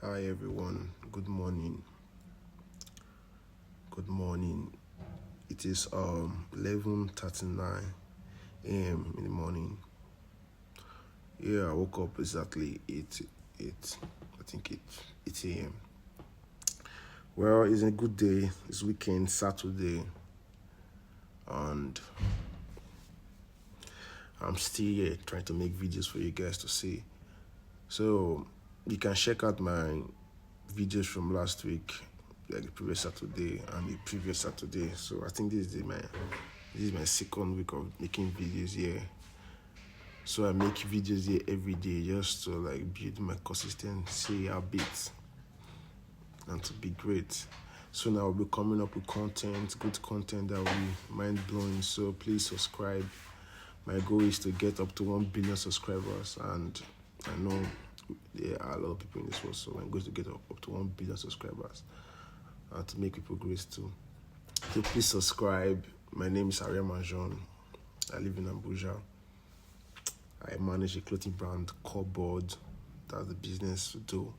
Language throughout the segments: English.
Hi everyone, good morning. Good morning. It is 11:39 a.m. in the morning. Yeah, I woke up exactly 8 I think 8 a.m. Well, it's a good day. It's weekend, Saturday, and I'm still here trying to make videos for you guys to see. So you can check out my videos from last week, like the previous Saturday and the previous Saturday. So I think this is my second week of making videos here. So I make videos here every day just to like build my consistency habits and to be great. So now I'll be coming up with good content that will be mind blowing. So please subscribe. My goal is to get up to 1 billion subscribers, and I know there are a lot of people in this world, so my goal is to get up to 1 billion subscribers and to make people great too. So please subscribe. My name is Ariel Majon. I live in Abuja. I manage a clothing brand called Board. That's the business to do.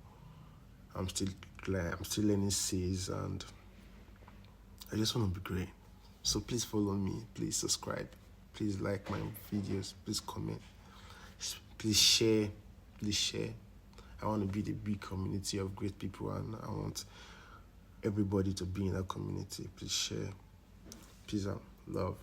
I'm still learning sales, and I just want to be great. So please follow me. Please subscribe. Please like my videos. Please comment. Please share. Please share. I want to build a big community of great people, and I want everybody to be in that community. Please share. Peace out. Love.